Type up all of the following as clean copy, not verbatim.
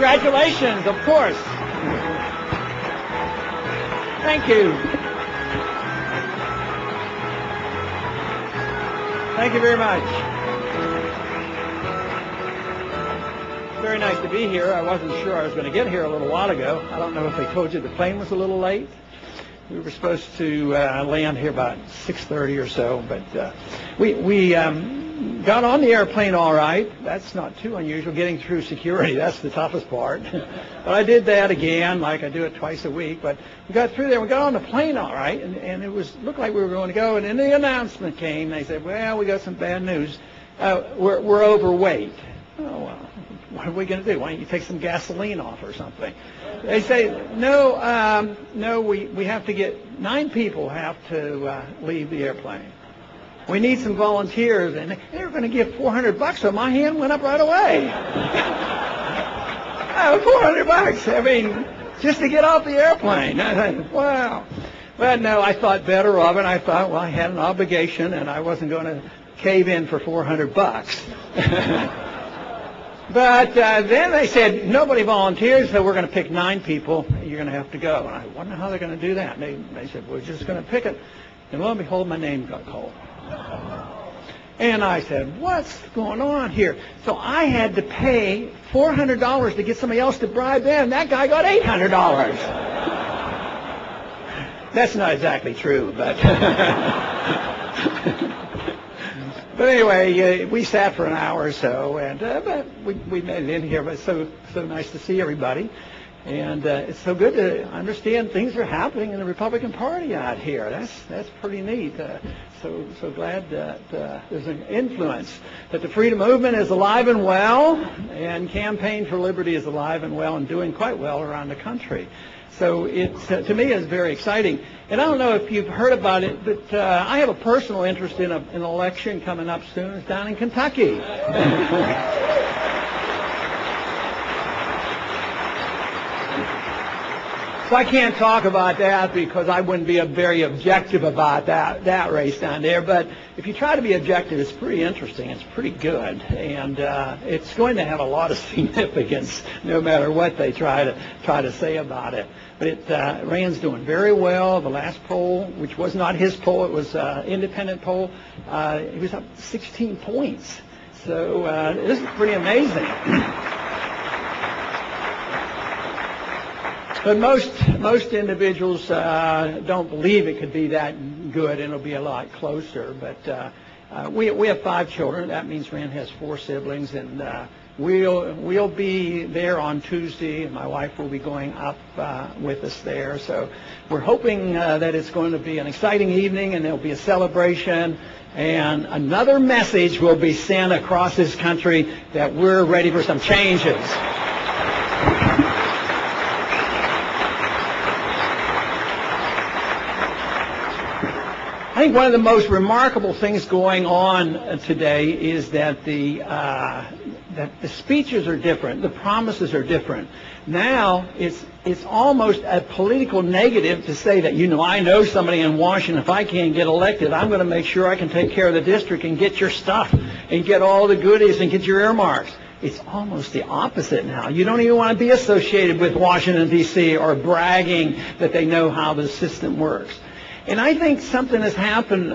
Congratulations, of course. Thank you. Thank you very much. Very nice to be here. I wasn't sure I was going to get here a little while ago. I don't know if they told you the plane was a little late. We were supposed to land here about 6:30 or so, but we got on the airplane all right. That's not too unusual. Getting through security, that's the toughest part. But I did that again, like I do it twice a week. But we got through there. We got on the plane all right, and it looked like we were going to go. And then the announcement came. They said, well, we got some bad news. We're overweight. Oh, well, what are we going to do? Why don't you take some gasoline off or something? They say, no, we have to get 9 people have to leave the airplane. We need some volunteers, and they were going to give $400, so my hand went up right away. $400, I mean, just to get off the airplane. I thought, wow. But no, I thought better of it. I thought, well, I had an obligation, and I wasn't going to cave in for $400. But then they said, nobody volunteers, so we're going to pick 9 people. You're going to have to go. And I wonder how they're going to do that. And they said, we're just going to pick it. And lo and behold, my name got called. And I said, what's going on here? So I had to pay $400 to get somebody else to bribe them. That guy got $800. That's not exactly true, but... But anyway, we sat for an hour or so, and but we made it in here. But it's so nice to see everybody, and it's so good to understand things are happening in the Republican Party out here. That's pretty neat. So glad that there's an influence, that the freedom movement is alive and well, and Campaign for Liberty is alive and well and doing quite well around the country. So it's, to me, it's very exciting. And I don't know if you've heard about it, but I have a personal interest in an election coming up soon. It's down in Kentucky. So I can't talk about that because I wouldn't be very objective about that race down there. But if you try to be objective, it's pretty interesting. It's pretty good. And it's going to have a lot of significance no matter what they try to say about it. But Rand's doing very well. The last poll, which was not his poll, it was an independent poll, he was up 16 points. So this is pretty amazing. But most individuals don't believe it could be that good, and it'll be a lot closer. But we have 5 children. That means Rand has 4 siblings, and we'll be there on Tuesday, and my wife will be going up with us there. So we're hoping that it's going to be an exciting evening, and there'll be a celebration, and another message will be sent across this country that we're ready for some changes. I think one of the most remarkable things going on today is that the speeches are different, the promises are different. Now it's almost a political negative to say that, I know somebody in Washington. If I can't get elected, I'm going to make sure I can take care of the district and get your stuff and get all the goodies and get your earmarks. It's almost the opposite now. You don't even want to be associated with Washington, D.C. or bragging that they know how the system works. And I think something has happened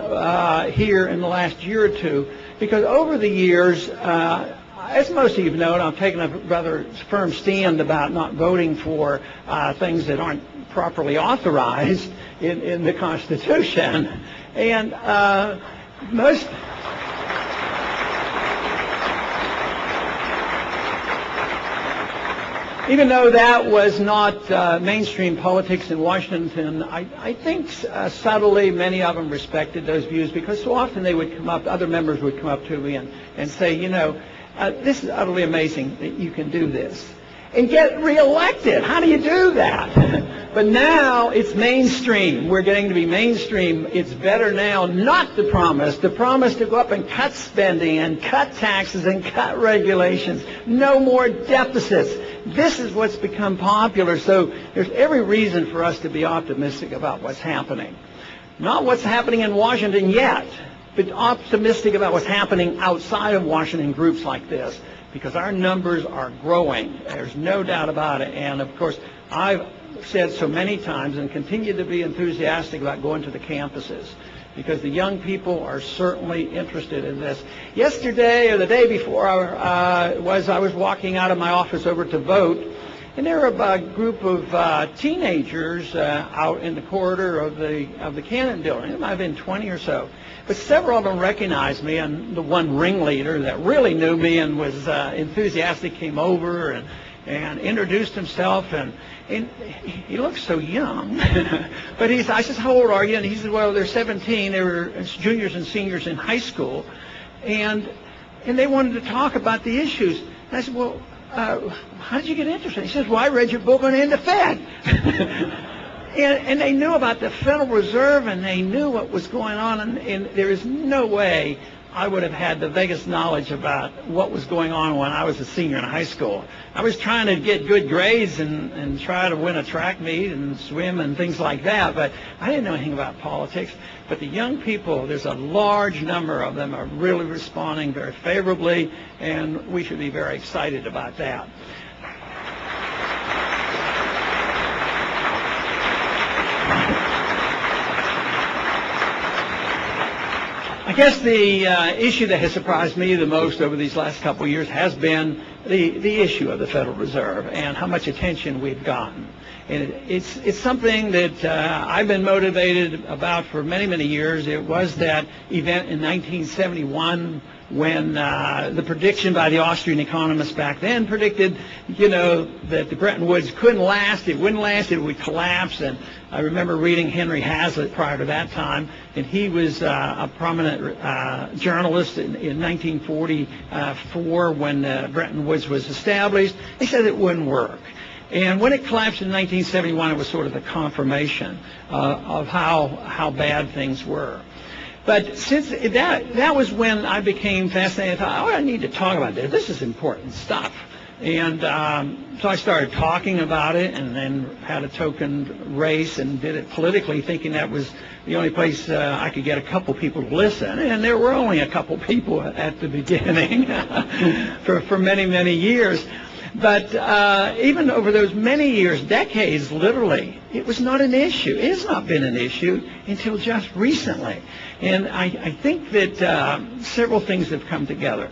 here in the last year or two, because over the years, as most of you know, I've taken a rather firm stand about not voting for things that aren't properly authorized in the Constitution. And even though that was not mainstream politics in Washington, I think subtly many of them respected those views, because so often they would come up, other members would come up to me and say, this is utterly amazing that you can do this and get reelected. How do you do that? But now it's mainstream. We're getting to be mainstream. It's better now not to promise to go up and cut spending and cut taxes and cut regulations. No more deficits. This is what's become popular. So there's every reason for us to be optimistic about what's happening. Not what's happening in Washington yet, but optimistic about what's happening outside of Washington, groups like this. because our numbers are growing. There's no doubt about it. And, of course, I've said so many times and continue to be enthusiastic about going to the campuses, because the young people are certainly interested in this. Yesterday or the day before, I was walking out of my office over to vote, and there were a group of teenagers out in the corridor of the Cannon building. It might have been 20 or so. But several of them recognized me, and the one ringleader that really knew me and was enthusiastic came over and introduced himself, and he looked so young. But I said, "How old are you?" And he said, "Well, they're 17. They were juniors and seniors in high school, and they wanted to talk about the issues." And I said, "Well, how did you get interested?" He says, "Well, I read your book on the Fed." And they knew about the Federal Reserve, and they knew what was going on, and there is no way I would have had the vaguest knowledge about what was going on when I was a senior in high school. I was trying to get good grades and try to win a track meet and swim and things like that, but I didn't know anything about politics. But the young people, there's a large number of them are really responding very favorably, and we should be very excited about that. I guess the issue that has surprised me the most over these last couple of years has been the issue of the Federal Reserve and how much attention we've gotten. And it's something that I've been motivated about for many, many years. It was that event in 1971 when the prediction by the Austrian economists back then predicted, that the Bretton Woods couldn't last, it wouldn't last, it would collapse. And I remember reading Henry Hazlitt prior to that time, and he was a prominent journalist in 1944 when Bretton Woods was established. He said it wouldn't work. And when it collapsed in 1971, it was sort of the confirmation of how bad things were. But since that was when I became fascinated. I thought, I need to talk about this. This is important stuff. And so I started talking about it, and then had a token race and did it politically, thinking that was the only place I could get a couple people to listen. And there were only a couple people at the beginning for many, many years. But even over those many years, decades literally, it was not an issue. It has not been an issue until just recently. And I think that several things have come together.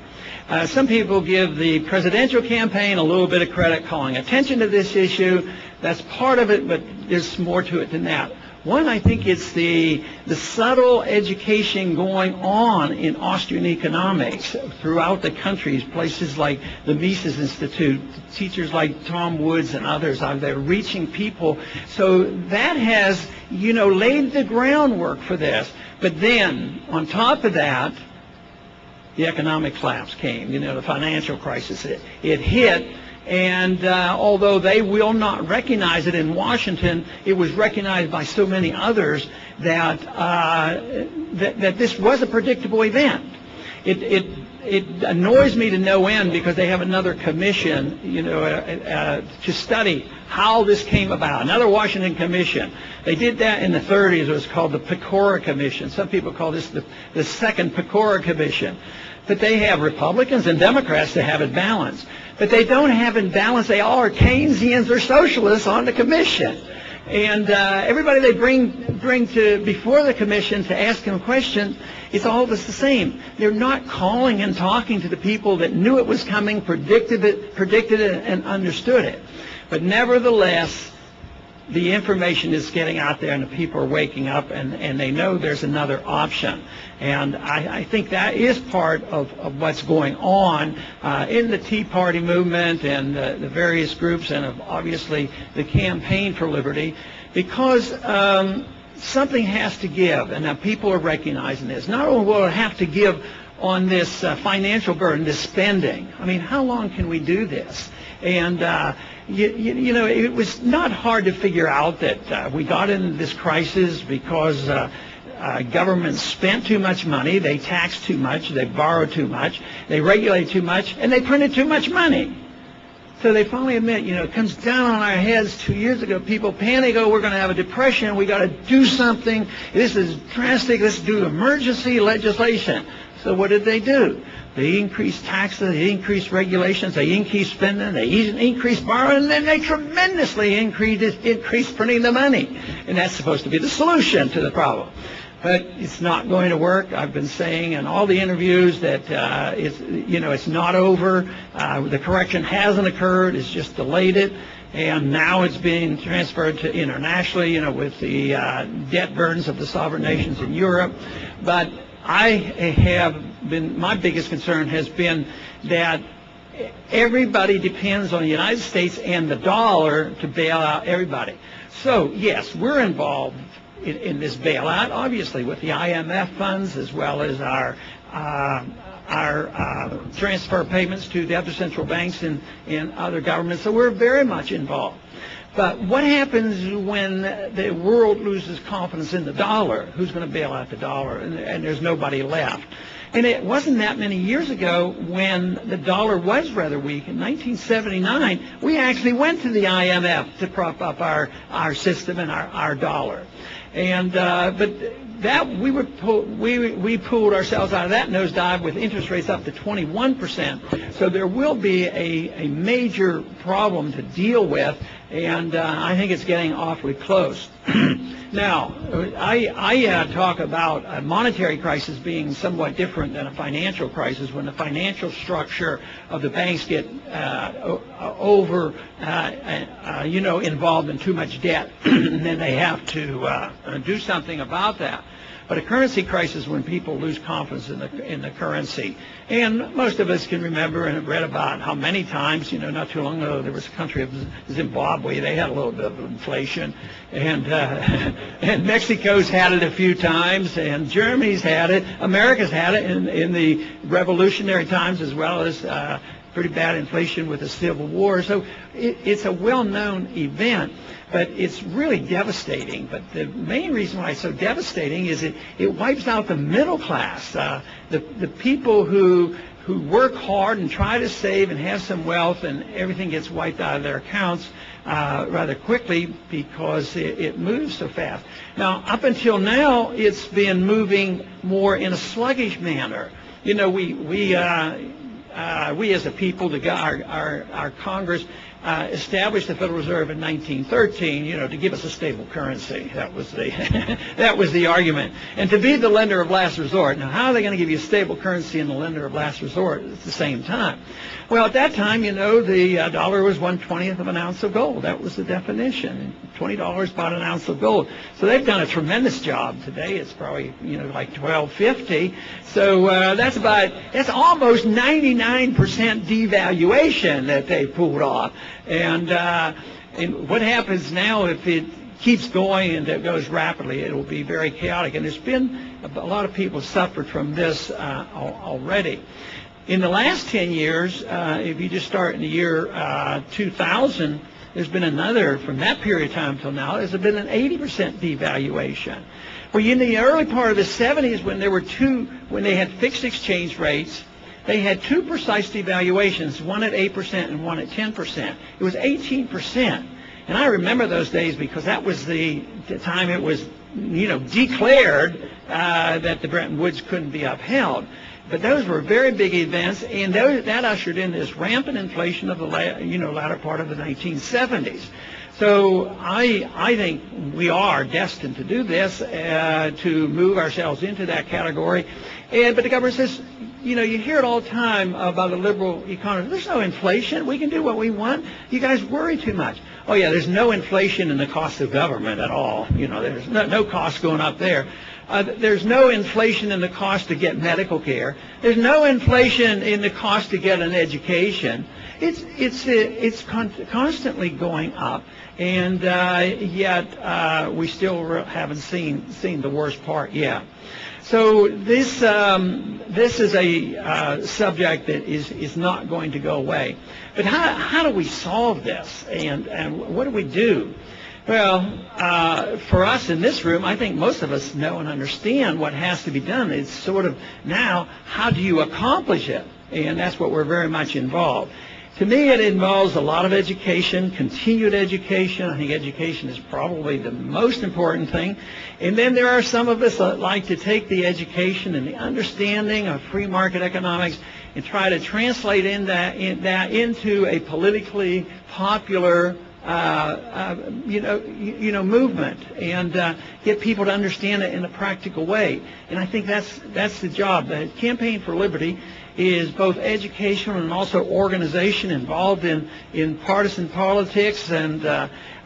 Some people give the presidential campaign a little bit of credit, calling attention to this issue. That's part of it, but there's more to it than that. One, I think it's the subtle education going on in Austrian economics throughout the country. Places like the Mises Institute, teachers like Tom Woods and others out there reaching people. So that has, laid the groundwork for this. But then, on top of that, the economic collapse came. The financial crisis. It hit. And although they will not recognize it in Washington, it was recognized by so many others that that this was a predictable event. It annoys me to no end because they have another commission, to study how this came about. Another Washington commission. They did that in the 30s. It was called the Pecora Commission. Some people call this the second Pecora Commission. But they have Republicans and Democrats that have it balanced. But they don't have it balanced. They all are Keynesians or socialists on the commission. And everybody they bring to before the commission to ask them questions, it's all the same. They're not calling and talking to the people that knew it was coming, predicted it, and understood it. But nevertheless, the information is getting out there, and the people are waking up, and they know there's another option. And I think that is part of what's going on in the Tea Party movement and the various groups, and obviously the Campaign for Liberty, because something has to give, and now people are recognizing this. Not only will it have to give on this financial burden, this spending. I mean, how long can we do this? And it was not hard to figure out that we got into this crisis because governments spent too much money, they taxed too much, they borrowed too much, they regulated too much, and they printed too much money. So they finally admit, it comes down on our heads. 2 years ago, people panic, we're going to have a depression, we got to do something. This is drastic, let's do emergency legislation. So what did they do? They increased taxes, they increased regulations, they increased spending, they increased borrowing, and then they tremendously increased printing the money. And that's supposed to be the solution to the problem. But it's not going to work. I've been saying in all the interviews that it's not over. The correction hasn't occurred. It's just delayed it. And now it's being transferred to internationally, with the debt burdens of the sovereign nations in Europe. But my biggest concern has been that everybody depends on the United States and the dollar to bail out everybody. So, yes, we're involved in this bailout, obviously, with the IMF funds as well as our transfer payments to the other central banks and other governments. So we're very much involved. But what happens when the world loses confidence in the dollar? Who's going to bail out the dollar? And there's nobody left. And it wasn't that many years ago when the dollar was rather weak. In 1979, we actually went to the IMF to prop up our system and our dollar. And but that we pulled ourselves out of that nosedive with interest rates up to 21%. So there will be a major problem to deal with, and I think it's getting awfully close. Now, I talk about a monetary crisis being somewhat different than a financial crisis. When the financial structure of the banks get involved in too much debt, and then they have to do something about that. But a currency crisis when people lose confidence in the currency. And most of us can remember and have read about how many times, not too long ago, there was a country of Zimbabwe. They had a little bit of inflation. And Mexico's had it a few times. And Germany's had it. America's had it in the revolutionary times as well as pretty bad inflation with the Civil War. So it's a well-known event. But it's really devastating. But the main reason why it's so devastating is it wipes out the middle class, the people who work hard and try to save and have some wealth, and everything gets wiped out of their accounts rather quickly because it moves so fast. Now, up until now, it's been moving more in a sluggish manner. We as a people, our Congress, established the Federal Reserve in 1913, to give us a stable currency. That was the argument. And to be the lender of last resort. Now, how are they going to give you a stable currency and the lender of last resort at the same time? Well, at that time, the dollar was 1/20th of an ounce of gold. That was the definition. $20 bought an ounce of gold. So they've done a tremendous job. Today it's probably, like $12.50. So that's almost 99% devaluation that they pulled off. And what happens now if it keeps going and it goes rapidly? It will be very chaotic. And there's been a lot of people suffered from this already. In the last 10 years, if you just start in the year 2000, there's been another, from that period of time till now, there's been an 80% devaluation. Well, in the early part of the 70s, when they had fixed exchange rates, they had two precise devaluations, one at 8% and one at 10%. It was 18%. And I remember those days because that was the time it was, declared that the Bretton Woods couldn't be upheld. But those were very big events, and that ushered in this rampant inflation of the latter part of the 1970s. So I think we are destined to do this, to move ourselves into that category. But the government says, you hear it all the time about the liberal economy. There's no inflation. We can do what we want. You guys worry too much. Oh, yeah, there's no inflation in the cost of government at all. There's no cost going up there. There's no inflation in the cost to get medical care. There's no inflation in the cost to get an education. It's constantly going up, and yet we still haven't seen the worst part yet. So this is a subject that is not going to go away. But how do we solve this, and what do we do? Well, for us in this room, I think most of us know and understand what has to be done. It's sort of now, how do you accomplish it? And that's what we're very much involved. To me, it involves a lot of education, continued education. I think education is probably the most important thing. And then there are some of us that like to take the education and the understanding of free market economics and try to translate that into a politically popular movement, and get people to understand it in a practical way. And I think that's the job. The Campaign for Liberty is both educational and also organization involved in partisan politics, and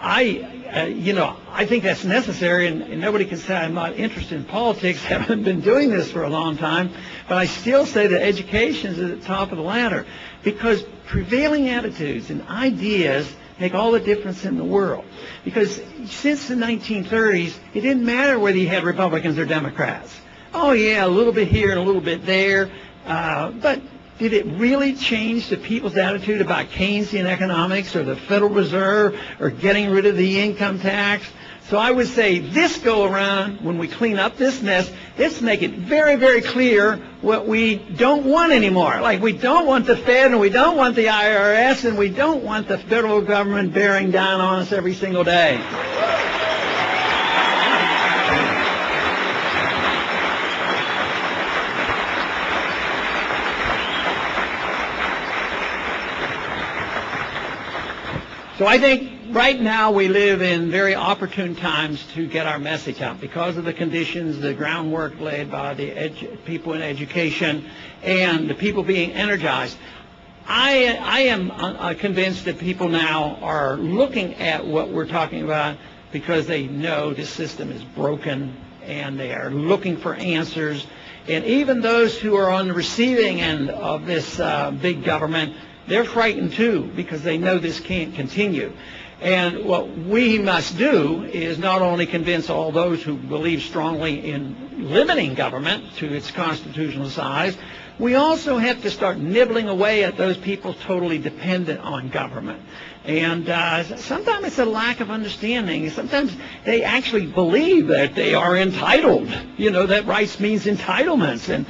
I think that's necessary, and nobody can say I'm not interested in politics. I haven't been doing this for a long time, but I still say that education is at the top of the ladder, because prevailing attitudes and ideas make all the difference in the world. Because since the 1930s, it didn't matter whether you had Republicans or Democrats. Oh yeah, a little bit here and a little bit there, but did it really change the people's attitude about Keynesian economics or the Federal Reserve or getting rid of the income tax? So I would say this go around, when we clean up this mess, let's make it very, very clear what we don't want anymore. Like, we don't want the Fed, and we don't want the IRS, and we don't want the federal government bearing down on us every single day. So I think right now we live in very opportune times to get our message out because of the conditions, the groundwork laid by the people in education, and the people being energized. I am convinced that people now are looking at what we're talking about because they know this system is broken, and they are looking for answers. And even those who are on the receiving end of this big government, they're frightened too, because they know this can't continue. And what we must do is not only convince all those who believe strongly in limiting government to its constitutional size, we also have to start nibbling away at those people totally dependent on government. And sometimes it's a lack of understanding. Sometimes they actually believe that they are entitled, that rights means entitlements. And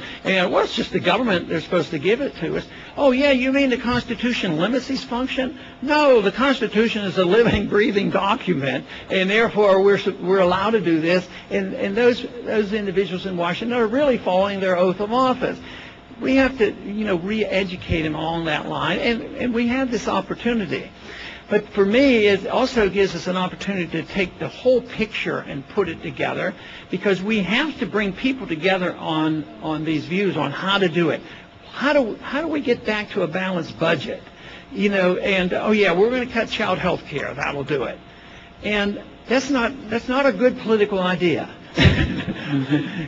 well, it's just the government, they're supposed to give it to us. Oh, yeah, you mean the Constitution limits these function? No, the Constitution is a living, breathing document, and therefore we're allowed to do this. And those individuals in Washington are really following their oath of office. We have to, re-educate them along that line, and we have this opportunity. But for me, it also gives us an opportunity to take the whole picture and put it together, because we have to bring people together on these views on how to do it. How do we get back to a balanced budget? And oh yeah, we're going to cut child health care. That'll do it. And that's not a good political idea.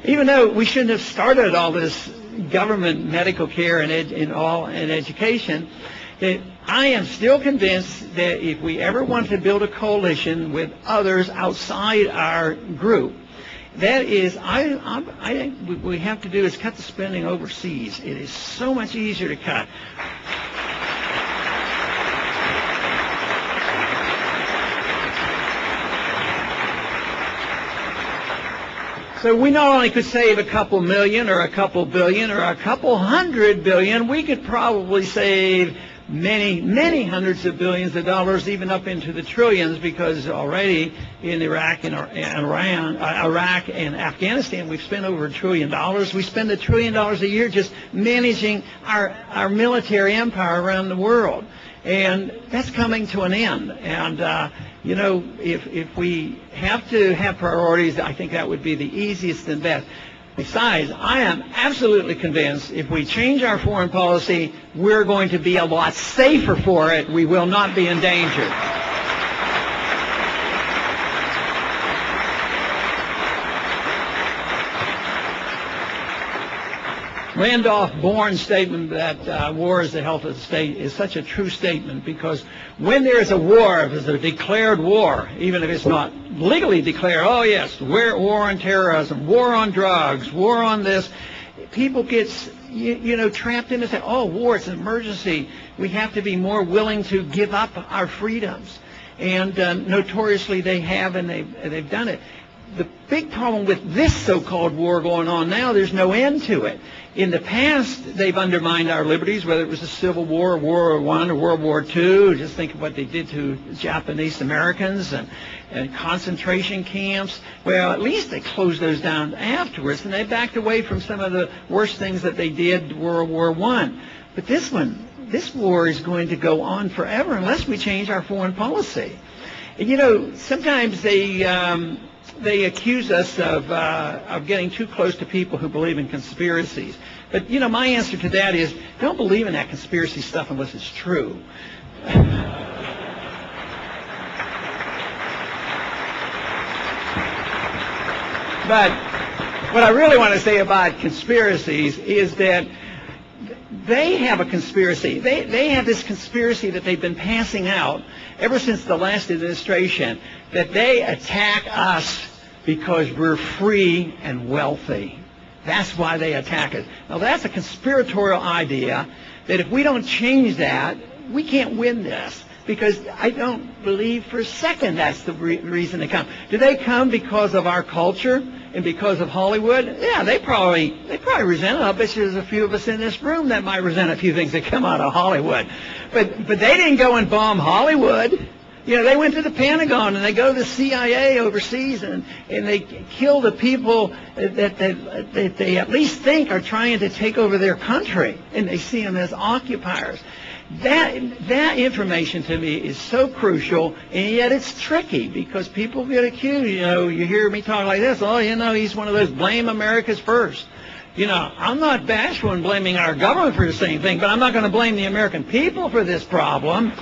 Even though we shouldn't have started all this government medical care and education, that I am still convinced that if we ever want to build a coalition with others outside our group, that is, I think we have to do is cut the spending overseas. It is so much easier to cut. So we not only could save a couple million or a couple billion or a couple $100 billion, we could probably save many, many hundreds of billions of dollars, even up into the trillions, because already in Iraq and Afghanistan, we've spent over $1 trillion. We spend $1 trillion a year just managing our military empire around the world. And that's coming to an end. And, if we have to have priorities, I think that would be the easiest and best. Besides, I am absolutely convinced if we change our foreign policy, we're going to be a lot safer for it. We will not be endangered. Randolph Bourne's statement that war is the health of the state is such a true statement, because when there is a war, if it's a declared war, even if it's not legally declared, oh yes, war on terrorism, war on drugs, war on this, people get trapped into saying, oh, war, it's an emergency. We have to be more willing to give up our freedoms. And notoriously they have, and they've done it. the big problem with this so-called war going on now, there's no end to it. In the past, they've undermined our liberties, whether it was the Civil War, World War I, or World War II. Just think of what they did to Japanese Americans and concentration camps. Well, at least they closed those down afterwards, and they backed away from some of the worst things that they did World War I. But this war is going to go on forever unless we change our foreign policy. And, you know, sometimes they accuse us of getting too close to people who believe in conspiracies. But, you know, my answer to that is don't believe in that conspiracy stuff unless it's true. But what I really want to say about conspiracies is that they have a conspiracy. They have this conspiracy that they've been passing out ever since the last administration, that they attack us because we're free and wealthy. That's why they attack us. Now, that's a conspiratorial idea that if we don't change that, we can't win this. Because I don't believe for a second that's the reason they come. Do they come because of our culture and because of Hollywood? Yeah, they probably resent it. I bet you there's a few of us in this room that might resent a few things that come out of Hollywood. But they didn't go and bomb Hollywood. You know, they went to the Pentagon and they go to the CIA overseas and they kill the people that they at least think are trying to take over their country, and they see them as occupiers. That information to me is so crucial, and yet it's tricky because people get accused. You know, you hear me talk like this, oh, you know, he's one of those blame America's first. You know, I'm not bashful in blaming our government for the same thing, but I'm not going to blame the American people for this problem.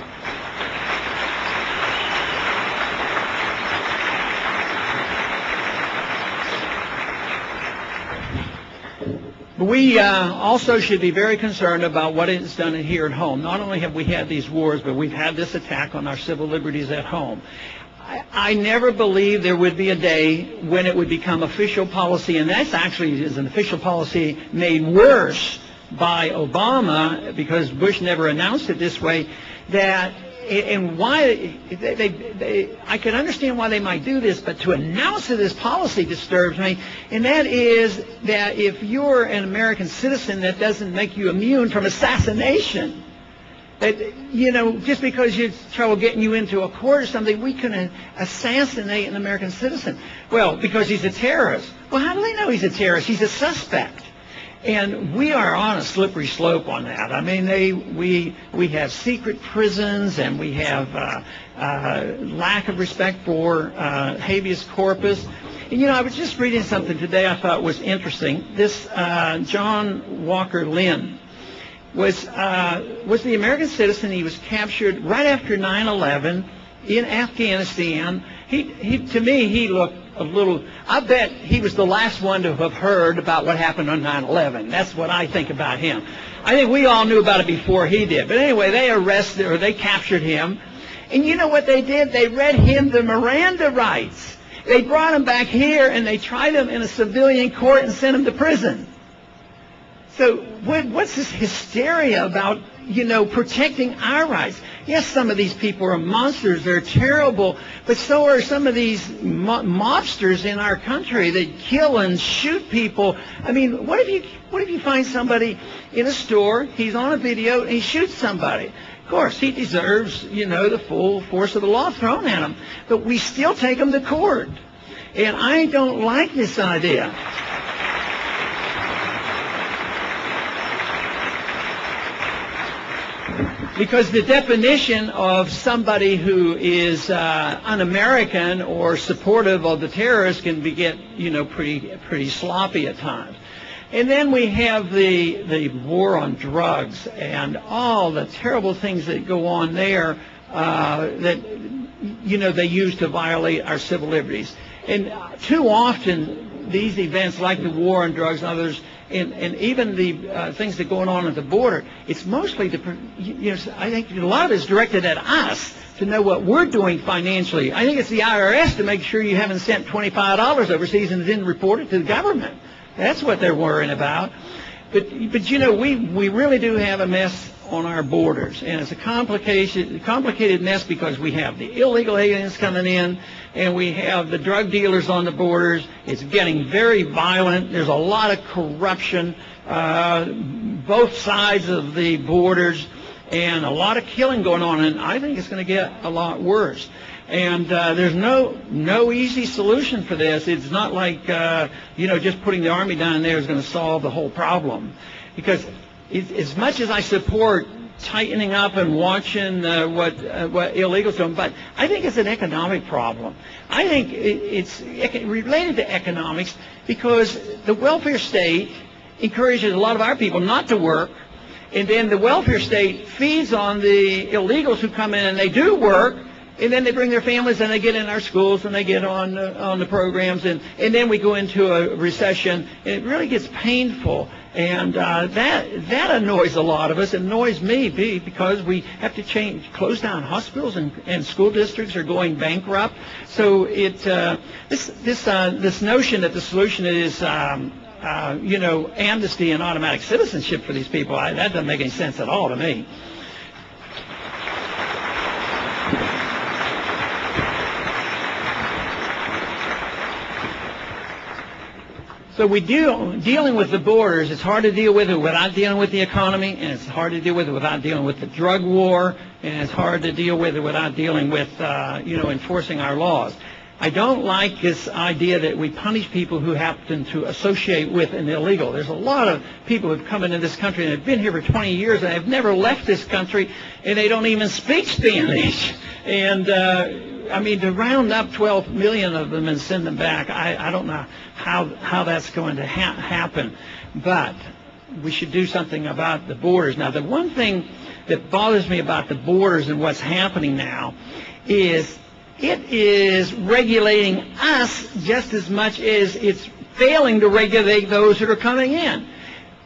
We also should be very concerned about what is done here at home. Not only have we had these wars, but we've had this attack on our civil liberties at home. I never believed there would be a day when it would become official policy, and that's actually is an official policy made worse by Obama because Bush never announced it this way, that and why I can understand why they might do this, but to announce it as policy disturbs me, and that is that if you're an American citizen, that doesn't make you immune from assassination. That, you know, just because you have trouble getting you into a court or something, we can assassinate an American citizen. Well, because he's a terrorist. Well, how do they know he's a terrorist? He's a suspect. And we are on a slippery slope on that. I mean, we have secret prisons, and we have lack of respect for habeas corpus. And, you know, I was just reading something today I thought was interesting. This John Walker Lynn was the American citizen. He was captured right after 9/11 in Afghanistan. To me, he looked a little, I bet he was the last one to have heard about what happened on 9/11. That's what I think about him. I think we all knew about it before he did. But anyway, they captured him. And you know what they did? They read him the Miranda rights. They brought him back here and they tried him in a civilian court and sent him to prison. So what's this hysteria about, you know, protecting our rights? Yes, some of these people are monsters. They're terrible. But so are some of these mobsters in our country that kill and shoot people. I mean, what if you find somebody in a store, he's on a video, and he shoots somebody? Of course, he deserves, you know, the full force of the law thrown at him. But we still take him to court. And I don't like this idea. Because the definition of somebody who is un-American or supportive of the terrorists can get, you know, pretty sloppy at times. And then we have the war on drugs and all the terrible things that go on there that, you know, they use to violate our civil liberties. And too often these events like the war on drugs and others, and even the things that are going on at the border, it's mostly, you know, I think a lot of it's directed at us to know what we're doing financially. I think it's the IRS to make sure you haven't sent $25 overseas and didn't report it to the government. That's what they're worrying about. But you know, we really do have a mess on our borders, and it's a complicated mess because we have the illegal aliens coming in, and we have the drug dealers on the borders. It's getting very violent. There's a lot of corruption, both sides of the borders, and a lot of killing going on, and I think it's going to get a lot worse. And there's no easy solution for this. It's not like just putting the army down there is going to solve the whole problem, because as much as I support tightening up and watching what illegals doing, but I think it's an economic problem. I think it's related to economics, because the welfare state encourages a lot of our people not to work, and then the welfare state feeds on the illegals who come in and they do work, and then they bring their families and they get in our schools and they get on the programs, and then we go into a recession, and it really gets painful. And that annoys a lot of us. It annoys me because we have to close down hospitals, and school districts are going bankrupt. So this notion that the solution is amnesty and automatic citizenship for these people, that doesn't make any sense at all to me. So dealing with the borders, it's hard to deal with it without dealing with the economy, and it's hard to deal with it without dealing with the drug war, and it's hard to deal with it without dealing with enforcing our laws. I don't like this idea that we punish people who happen to associate with an illegal. There's a lot of people who have come into this country and have been here for 20 years and have never left this country, and they don't even speak Spanish. And to round up 12 million of them and send them back, I don't know how that's going to happen. But we should do something about the borders. Now, the one thing that bothers me about the borders and what's happening now is it is regulating us just as much as it's failing to regulate those that are coming in.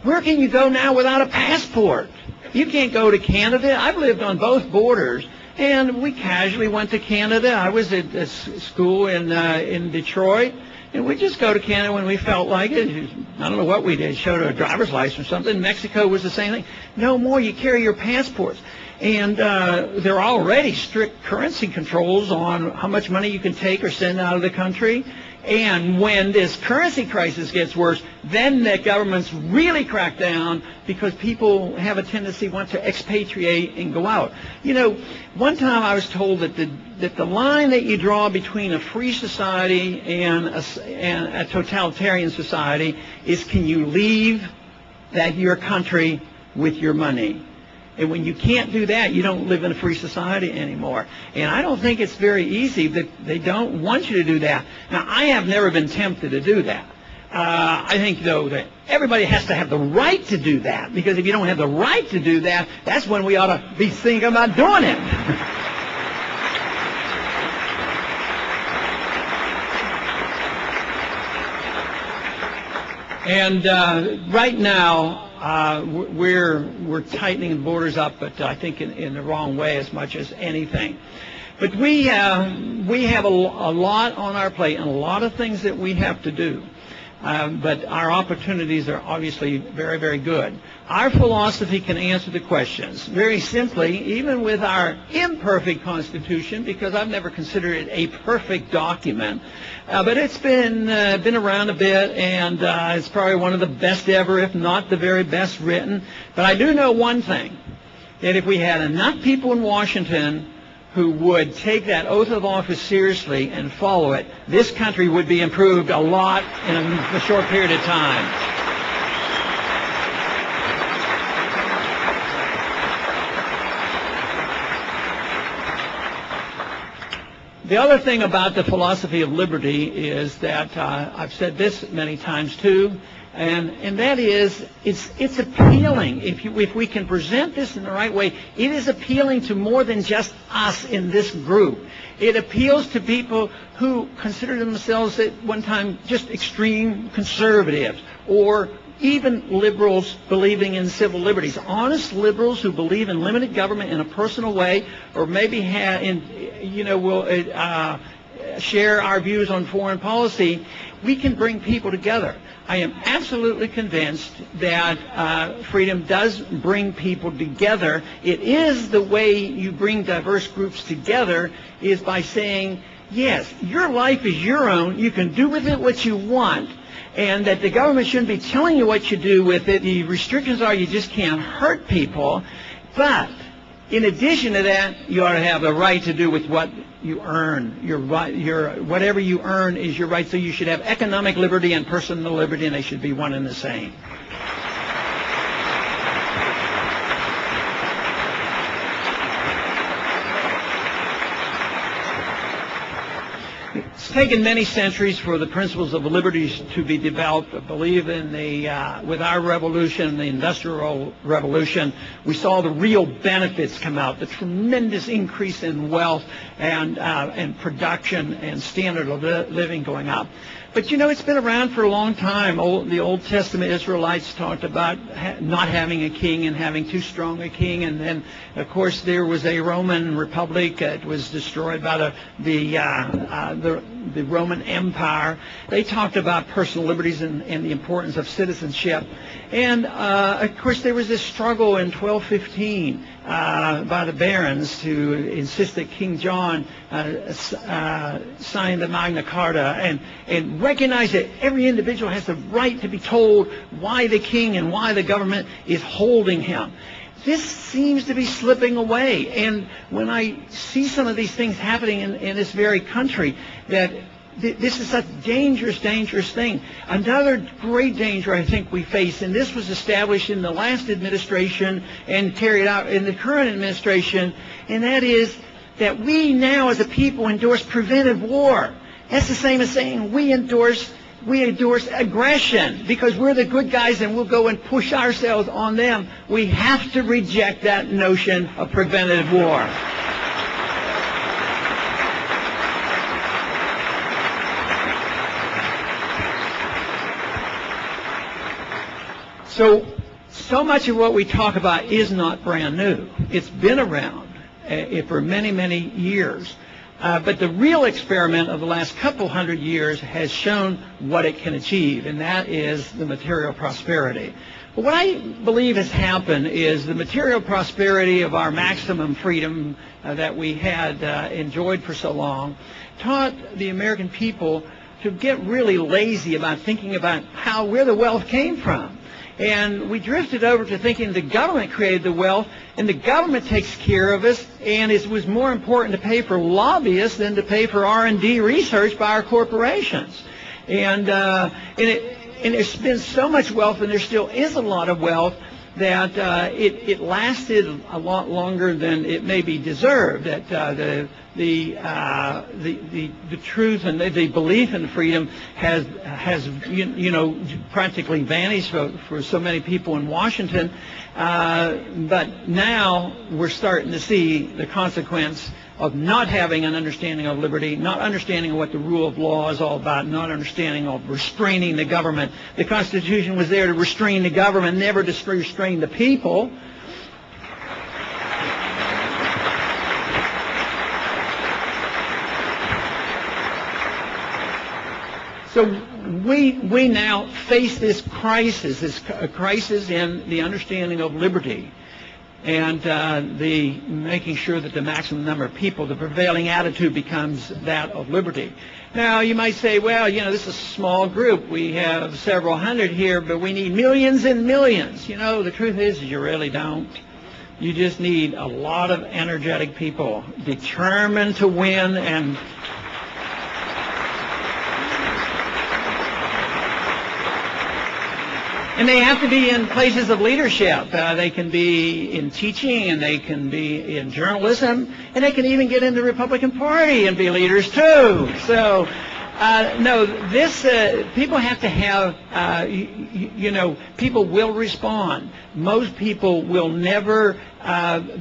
Where can you go now without a passport? You can't go to Canada. I've lived on both borders, and we casually went to Canada. I was at a school in Detroit, and we just go to Canada when we felt like it. I don't know what we did, showed a driver's license or something. Mexico was the same thing. No more. You carry your passports. And there are already strict currency controls on how much money you can take or send out of the country. And when this currency crisis gets worse, then the governments really crack down, because people have a tendency want to expatriate and go out. One time I was told that the line that you draw between a free society and a totalitarian society is, can you leave your country with your money? And when you can't do that, you don't live in a free society anymore. And I don't think it's very easy. That they don't want you to do that. Now, I have never been tempted to do that. I think, though, that everybody has to have the right to do that, because if you don't have the right to do that, that's when we ought to be thinking about doing it. And right now, we're tightening the borders up, but I think in the wrong way as much as anything. But we have a lot on our plate and a lot of things that we have to do. But our opportunities are obviously very, very good. Our philosophy can answer the questions very simply, even with our imperfect Constitution, because I've never considered it a perfect document. But it's been around a bit, and it's probably one of the best ever, if not the very best written. But I do know one thing, that if we had enough people in Washington who would take that oath of office seriously and follow it, this country would be improved a lot in a short period of time. The other thing about the philosophy of liberty is that I've said this many times too, and that is it's appealing. If we can present this in the right way, it is appealing to more than just us in this group. It appeals to people who consider themselves at one time just extreme conservatives, or even liberals believing in civil liberties, honest liberals who believe in limited government in a personal way, or maybe share our views on foreign policy, we can bring people together. I am absolutely convinced that freedom does bring people together. It is the way you bring diverse groups together is by saying, yes, your life is your own. You can do with it what you want, and that the government shouldn't be telling you what you do with it. The restrictions are you just can't hurt people. But in addition to that, you ought to have the right to do with what you earn. Whatever you earn is your right. So you should have economic liberty and personal liberty, and they should be one and the same. It's taken many centuries for the principles of liberty to be developed. I believe in with our revolution, the Industrial Revolution, we saw the real benefits come out, the tremendous increase in wealth and production and standard of living going up. But you know, it's been around for a long time. The Old Testament Israelites talked about not having a king and having too strong a king, and then, of course, there was a Roman Republic that was destroyed by the Roman Empire. They talked about personal liberties and the importance of citizenship. And, of course, there was this struggle in 1215 by the barons to insist that King John sign the Magna Carta and recognize that every individual has the right to be told why the king and why the government is holding him. This seems to be slipping away. And when I see some of these things happening in this very country, that this is such a dangerous, dangerous thing. Another great danger I think we face, and this was established in the last administration and carried out in the current administration, and that is that we now as a people endorse preventive war. That's the same as saying we endorse aggression because we're the good guys and we'll go and push ourselves on them. We have to reject that notion of preventive war. So much of what we talk about is not brand new. It's been around for many, many years. But the real experiment of the last couple hundred years has shown what it can achieve, and that is the material prosperity. But what I believe has happened is the material prosperity of our maximum freedom that we had enjoyed for so long taught the American people to get really lazy about thinking about where the wealth came from. And we drifted over to thinking the government created the wealth, and the government takes care of us, and it was more important to pay for lobbyists than to pay for R&D research by our corporations. And there's been so much wealth, and there still is a lot of wealth, that it lasted a lot longer than it maybe deserved. That the truth and the belief in freedom has practically vanished for so many people in Washington. But now we're starting to see the consequence of not having an understanding of liberty, not understanding what the rule of law is all about, not understanding of restraining the government. The Constitution was there to restrain the government, never to restrain the people. So we now face this crisis in the understanding of liberty, and the making sure that the maximum number of people, the prevailing attitude becomes that of liberty. Now, you might say, well, this is a small group. We have several hundred here, but we need millions and millions. The truth is you really don't. You just need a lot of energetic people, determined to win And they have to be in places of leadership. They can be in teaching, and they can be in journalism, and they can even get in the Republican Party and be leaders too. So, people have to have, people will respond. Most people will never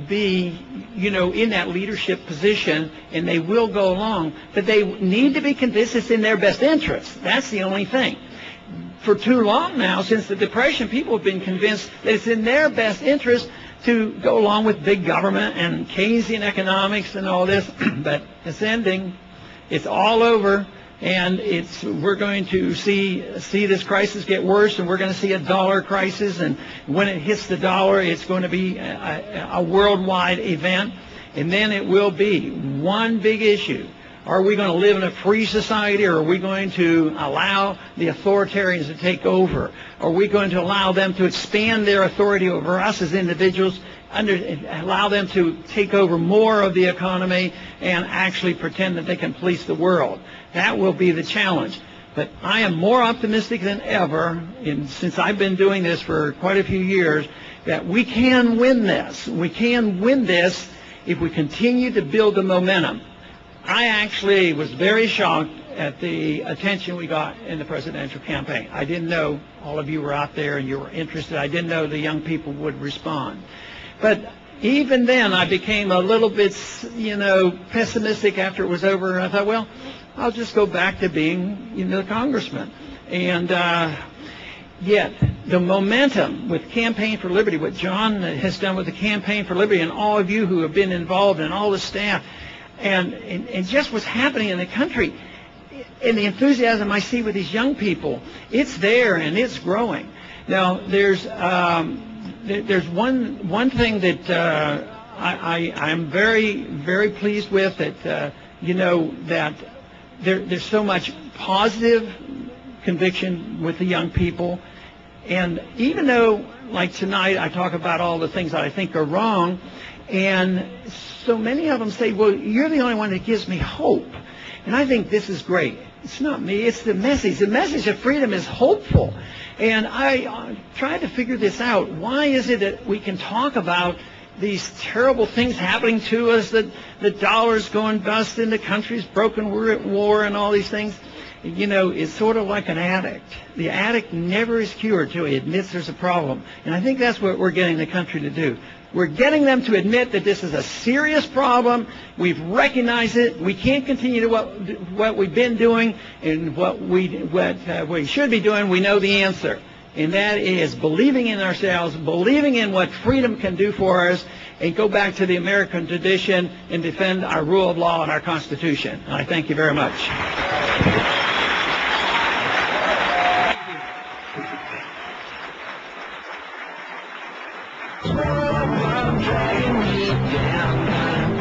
be, in that leadership position, and they will go along. But they need to be convinced it's in their best interest. That's the only thing. For too long now, since the Depression, people have been convinced that it's in their best interest to go along with big government and Keynesian economics and all this, but it's ending. It's all over. And we're going to see this crisis get worse, and we're going to see a dollar crisis. And when it hits the dollar, it's going to be a worldwide event. And then it will be one big issue. Are we going to live in a free society, or are we going to allow the authoritarians to take over? Are we going to allow them to expand their authority over us as individuals, allow them to take over more of the economy and actually pretend that they can police the world? That will be the challenge. But I am more optimistic than ever, since I've been doing this for quite a few years, that we can win this. We can win this if we continue to build the momentum. I actually was very shocked at the attention we got in the presidential campaign. I didn't know all of you were out there and you were interested. I didn't know the young people would respond. But even then, I became a little bit, pessimistic after it was over. I thought, well, I'll just go back to being, the congressman. And yet, the momentum with Campaign for Liberty, what John has done with the Campaign for Liberty, and all of you who have been involved, and all the staff, and just what's happening in the country, and the enthusiasm I see with these young people, it's there and it's growing. Now, there's one thing that I'm very, very pleased with, that that there's so much positive conviction with the young people. And even though, like tonight, I talk about all the things that I think are wrong, and so many of them say, well, you're the only one that gives me hope. And I think this is great. It's not me, it's the message. The message of freedom is hopeful. And I tried to figure this out. Why is it that we can talk about these terrible things happening to us, that the dollar's going bust and the country's broken, we're at war and all these things? It's sort of like an addict. The addict never is cured until he admits there's a problem. And I think that's what we're getting the country to do. We're getting them to admit that this is a serious problem. We've recognized it. We can't continue to what we've been doing, and what we should be doing. We know the answer, and that is believing in ourselves, believing in what freedom can do for us, and go back to the American tradition and defend our rule of law and our Constitution. And I thank you very much. Dragging me down.